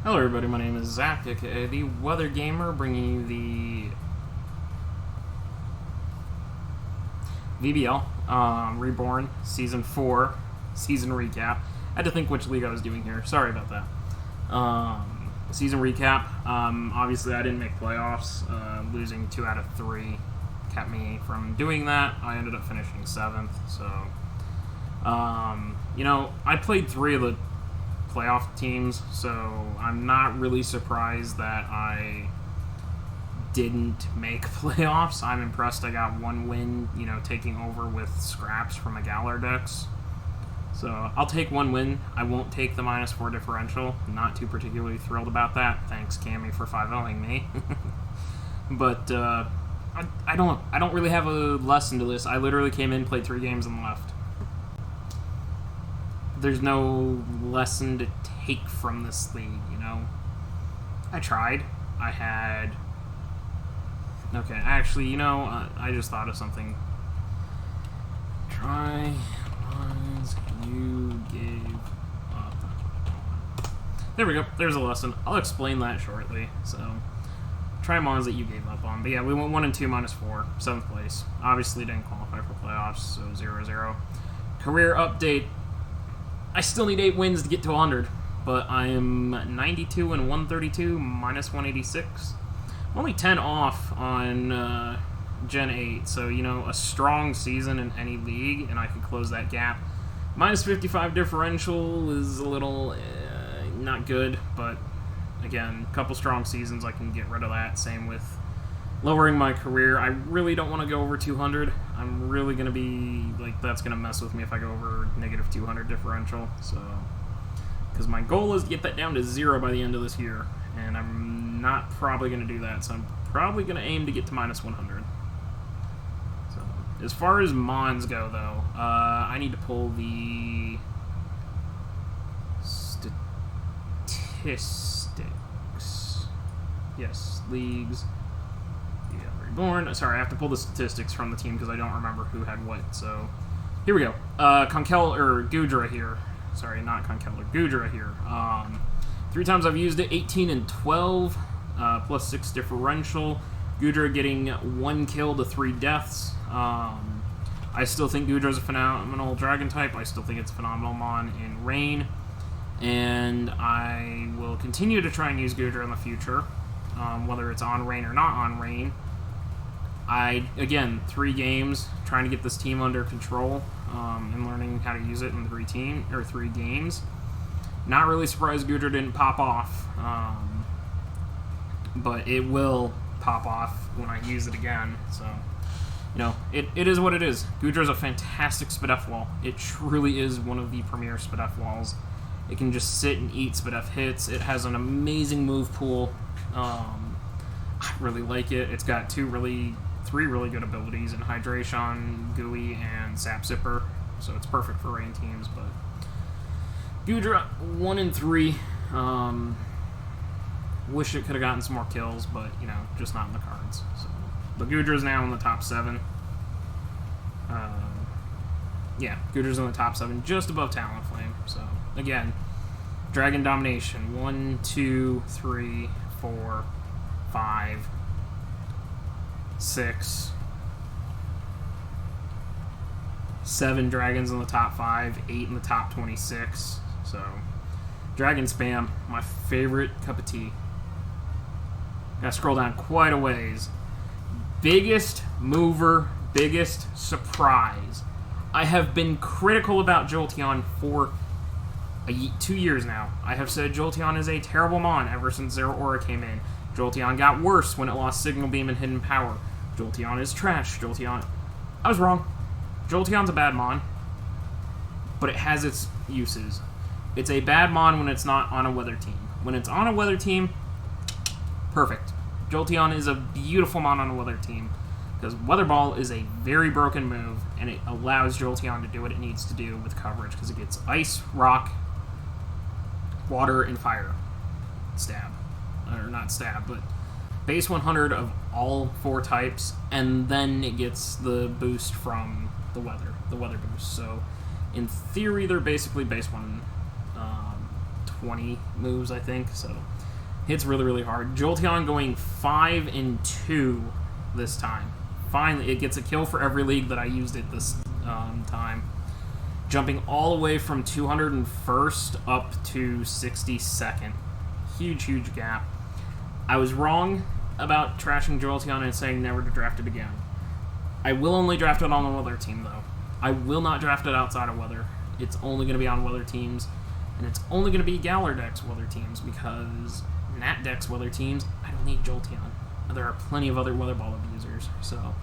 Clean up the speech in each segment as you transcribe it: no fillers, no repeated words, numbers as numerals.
Hello everybody, my name is Zach, aka the Weather Gamer, bringing you the VBL Reborn Season 4 season recap. I had to think which league I was doing here. Sorry about that. Season recap. Obviously, I didn't make playoffs. Losing 2 out of 3 kept me from doing that. I ended up finishing 7th. So, I played 3 of the playoff teams, so I'm not really surprised that I didn't make playoffs. I'm impressed I got 1 win, taking over with scraps from a Galar decks. So I'll take 1 win. I won't take the -4 differential. Not too particularly thrilled about that. Thanks, Cammy, for 5-0ing me. But I don't really have a lesson to this. I literally came in, played 3 games, and left. There's no lesson to take from this league, I tried. I had... Okay, actually, I just thought of something. Try ones you gave up. There we go. There's a lesson. I'll explain that shortly. So, try mons that you gave up on. But yeah, we went 1 and 2 -4, 7th place. Obviously didn't qualify for playoffs, so 0-0. Career update. I still need 8 wins to get to 100, but I am 92 and 132, -186. I'm only 10 off on Gen 8, so, a strong season in any league, and I could close that gap. -55 differential is a little not good, but, again, a couple strong seasons, I can get rid of that. Same with lowering my career. I really don't want to go over 200. I'm really going to be, that's going to mess with me if I go over -200 differential, so... Because my goal is to get that down to 0 by the end of this year, and I'm not probably going to do that, so I'm probably going to aim to get to -100. So, as far as mons go, though, I need to pull the statistics. Yes, leagues. Yeah, Reborn. Sorry, I have to pull the statistics from the team because I don't remember who had what, so... Here we go. Gudra here. Sorry, not Conkeller. Gudra here. 3 times I've used it, 18 and 12, +6 differential. Gudra getting 1 kill to 3 deaths. I still think Gudra's a phenomenal dragon type. I still think it's a phenomenal mon in Rain. And I will continue to try and use Gudra in the future, whether it's on Rain or not on Rain. Again, 3 games, trying to get this team under control, and learning how to use it in 3 games. Not really surprised Gudra didn't pop off, but it will pop off when I use it again, so, it is what it is. Gudra's a fantastic Spadef wall. It truly is one of the premier Spadef walls. It can just sit and eat Spadef hits. It has an amazing move pool. I really like it. It's got 3 really good abilities in Hydration, Gooey, and Sap Zipper, so it's perfect for rain teams. But Gudra 1 and 3. Wish it could have gotten some more kills, but just not in the cards. So, but Gudra's now in the top 7. Yeah, Gudra's in the top 7, just above Talonflame. So again, Dragon Domination. 1, 2, 3, 4, 5, 6, 7 dragons in the top 5, 8 in the top 26. So, dragon spam, my favorite cup of tea. Gotta scroll down quite a ways. Biggest mover, biggest surprise. I have been critical about Jolteon for 2 years now. I have said Jolteon is a terrible mon ever since Zero Aura came in. Jolteon got worse when it lost Signal Beam and Hidden Power. Jolteon is trash. Jolteon... I was wrong. Jolteon's a bad mon, but it has its uses. It's a bad mon when it's not on a weather team. When it's on a weather team, perfect. Jolteon is a beautiful mon on a weather team, because Weather Ball is a very broken move, and it allows Jolteon to do what it needs to do with coverage, because it gets Ice, Rock, Water, and Fire. Stab. Or not stab, but base 100 of all 4 types, and then it gets the boost from the weather boost. So, in theory, they're basically base 1 20 moves, I think, so hits really, really hard. Jolteon going 5-2 this time. Finally, it gets a kill for every league that I used it this time. Jumping all the way from 201st up to 62nd. Huge, huge gap. I was wrong about trashing Jolteon and saying never to draft it again. I will only draft it on the weather team, though. I will not draft it outside of weather. It's only going to be on weather teams, and it's only going to be Galar Dex weather teams, because Nat Dex weather teams, I don't need Jolteon. There are plenty of other Weather Ball abusers, so...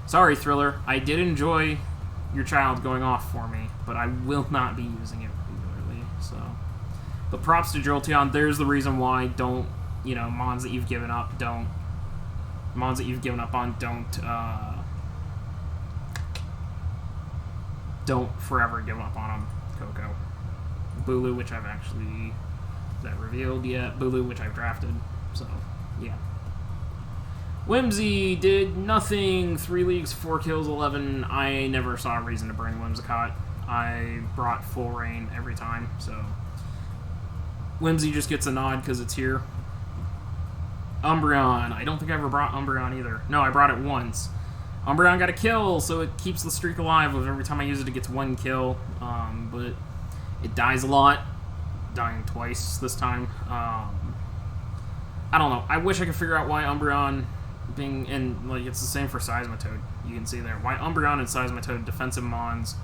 Sorry, Thriller. I did enjoy your child going off for me, but I will not be using it regularly, so... But props to Jolteon. There's the reason why mons that you've given up on don't forever give up on them. Coco. Bulu, which I've actually... Is that revealed yet? Bulu, which I've drafted, so, yeah. Whimsy did nothing. 3 leagues, 4 kills, 11. I never saw a reason to bring Whimsicott. I brought full rain every time, so... Whimsy just gets a nod because it's here. Umbreon. I don't think I ever brought Umbreon either. No, I brought it once. Umbreon got a kill, so it keeps the streak alive of every time I use it, it gets 1 kill. But it dies a lot. Dying twice this time. I don't know. I wish I could figure out why Umbreon it's the same for Seismitoad. You can see there. Why Umbreon and Seismitoad defensive mons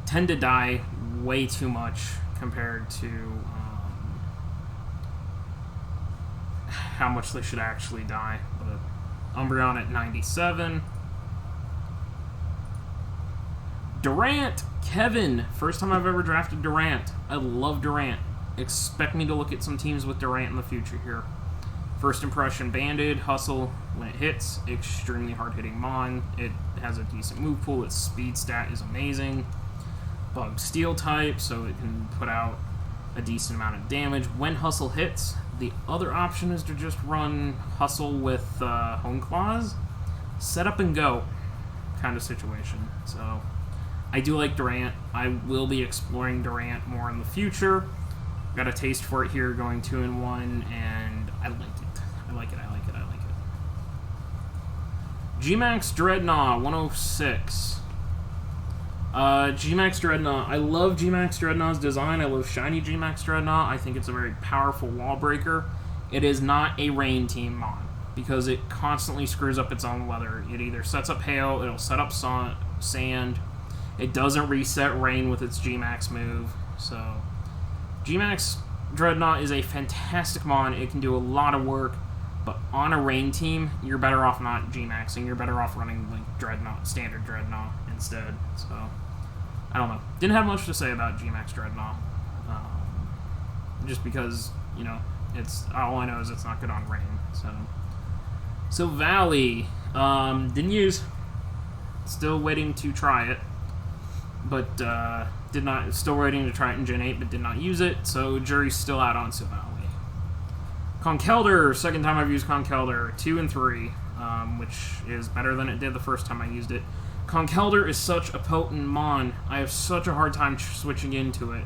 tend to die way too much compared to how much they should actually die. But Umbreon at 97. Durant, Kevin. First time I've ever drafted Durant. I love Durant. Expect me to look at some teams with Durant in the future here. First impression, Banded, Hustle, when it hits, extremely hard-hitting mon. It has a decent move pool. Its speed stat is amazing. Bug Steel type, so it can put out a decent amount of damage. When Hustle hits, the other option is to just run Hustle with Hone Claws. Set up and go kind of situation. So I do like Durant. I will be exploring Durant more in the future. Got a taste for it here going 2-1, and I like it. I like it. Gmax Dreadnought 106. Gmax Dreadnought. I love Gmax Dreadnought's design. I love shiny Gmax Dreadnought. I think it's a very powerful wall breaker. It is not a rain team mon because it constantly screws up its own weather. It either sets up hail, it'll set up sand. It doesn't reset rain with its Gmax move. So Gmax Dreadnought is a fantastic mon. It can do a lot of work, but on a rain team, you're better off not Gmaxing. You're better off running like Dreadnought, standard Dreadnought instead. So I don't know. Didn't have much to say about Gmax Dreadnought, just because it's all I know is it's not good on rain. So Valley didn't use. Still waiting to try it, but still waiting to try it in Gen 8, but did not use it, so jury's still out on Silvally. Conkeldurr, second time I've used Conkeldurr, 2 and 3, which is better than it did the first time I used it. Conkeldurr is such a potent mon. I have such a hard time switching into it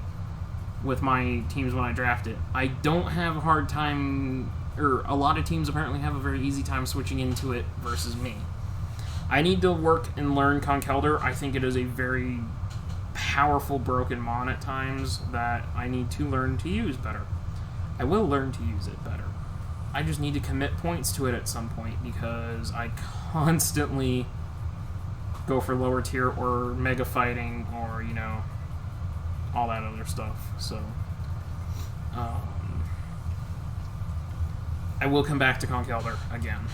with my teams when I draft it. I don't have a hard time, or a lot of teams apparently have a very easy time switching into it versus me. I need to work and learn Conkeldurr. I think it is a very powerful broken mon at times that I need to learn to use better. I will learn to use it better. I just need to commit points to it at some point because I constantly go for lower tier or mega fighting or, all that other stuff. So, I will come back to Conkeldurr again.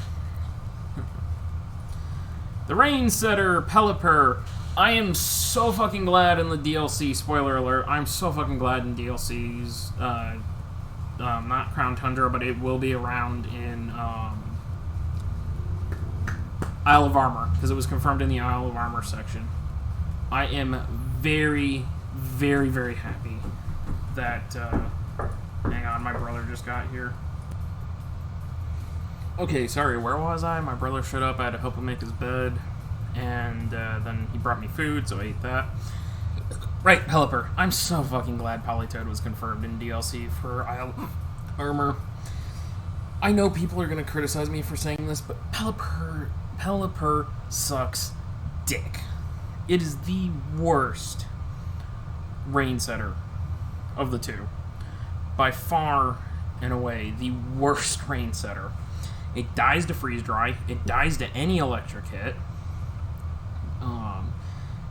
The Rain Setter, Pelipper. I am so fucking glad in the DLC, spoiler alert, I'm so fucking glad in DLCs, not Crown Tundra, but it will be around in Isle of Armor, because it was confirmed in the Isle of Armor section. I am very, very, very happy that, hang on, my brother just got here. Okay, sorry, where was I? My brother showed up, I had to help him make his bed, and then he brought me food, so I ate that. Right, Pelipper. I'm so fucking glad Politoed was confirmed in DLC for Isle Armor. I know people are going to criticize me for saying this, but Pelipper sucks dick. It is the worst rain setter of the two. By far and away, the worst rain setter. It dies to freeze dry. It dies to any electric hit.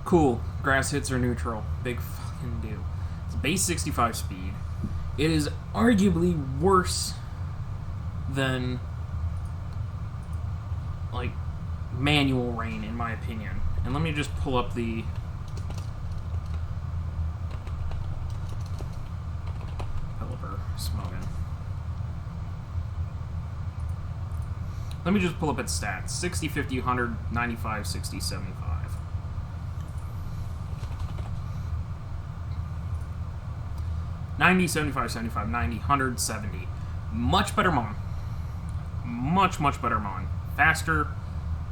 Cool. Grass hits are neutral. Big fucking deal. It's base 65 speed. It is arguably worse than, like, manual rain, in my opinion. And let me just pull up the... Pelipper smoking. Let me just pull up its stats. 60, 50, 100, 95, 60, 75. 90, 75, 75, 90, 100, 70. Much better Mon. Much, much better Mon. Faster,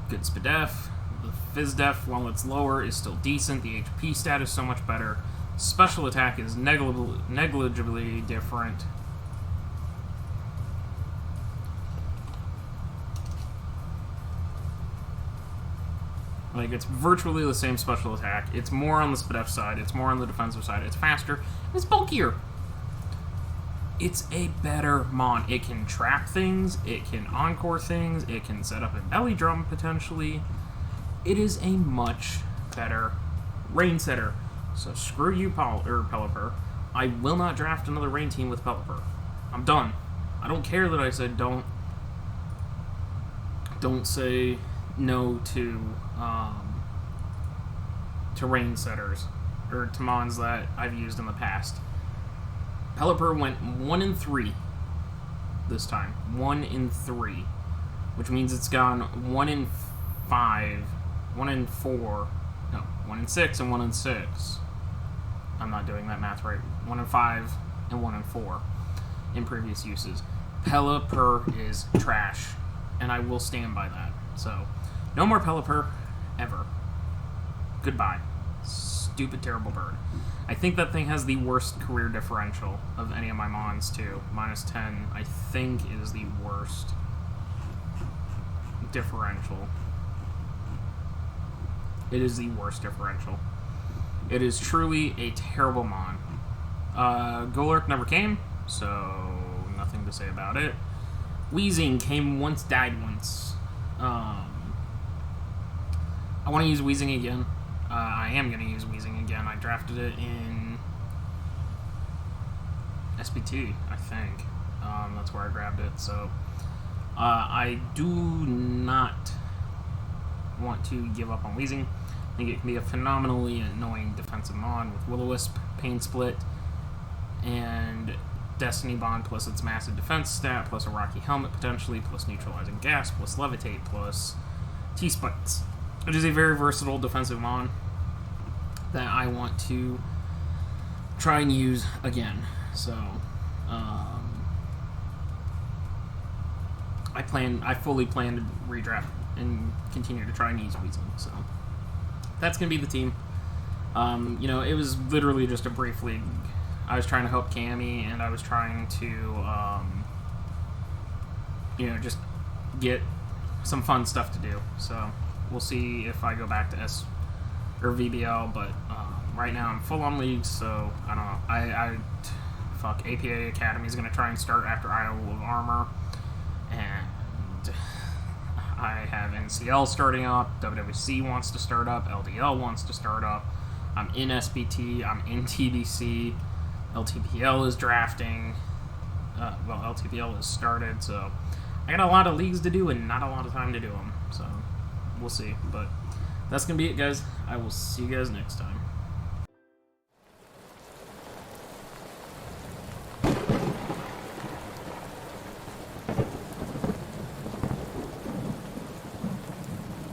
good SPDF. The PhysDef, while it's lower, is still decent. The HP stat is so much better. Special attack is negligibly different. Like, it's virtually the same special attack. It's more on the SPDF side. It's more on the defensive side. It's faster. It's bulkier. It's a better Mon. It can trap things. It can encore things. It can set up a belly drum, potentially. It is a much better rain setter. So screw you, Pelipper. I will not draft another rain team with Pelipper. I'm done. I don't care that I said don't say no to rain setters, or to Mons that I've used in the past. Pelipper went 1-3 this time. 1-3. Which means it's gone 1-5, 1-4, no, 1-6 and 1-6. I'm not doing that math right. 1-5 and 1-4 in previous uses. Pelipper is trash, and I will stand by that. So, no more Pelipper ever. Goodbye. Stupid, terrible bird. I think that thing has the worst career differential of any of my Mons, too. -10, I think, is the worst differential. It is the worst differential. It is truly a terrible Mon. Golurk never came, so nothing to say about it. Wheezing came once, died once. I want to use Wheezing again. I am going to use Wheezing again. I drafted it in SPT, I think. That's where I grabbed it. So I do not want to give up on Wheezing. I think it can be a phenomenally annoying defensive Mon with Will-O-Wisp, Pain Split, and Destiny Bond plus its massive defense stat, plus a Rocky Helmet potentially, plus Neutralizing Gas, plus Levitate, plus T-Spikes. It is a very versatile defensive Mon that I want to try and use again. So, I fully plan to redraft and continue to try and use Weasel. So, that's going to be the team. You know, it was literally just a brief league. I was trying to help Cammy, and I was trying to, you know, just get some fun stuff to do. So, we'll see if I go back to VBL, but right now I'm full on leagues, so I don't know. Fuck, APA Academy is going to try and start after Isle of Armor, and I have NCL starting up, WWC wants to start up, LDL wants to start up, I'm in SBT, I'm in TBC, LTPL is drafting, well, LTPL has started, so I got a lot of leagues to do and not a lot of time to do them, so we'll see. But that's going to be it, guys. I will see you guys next time.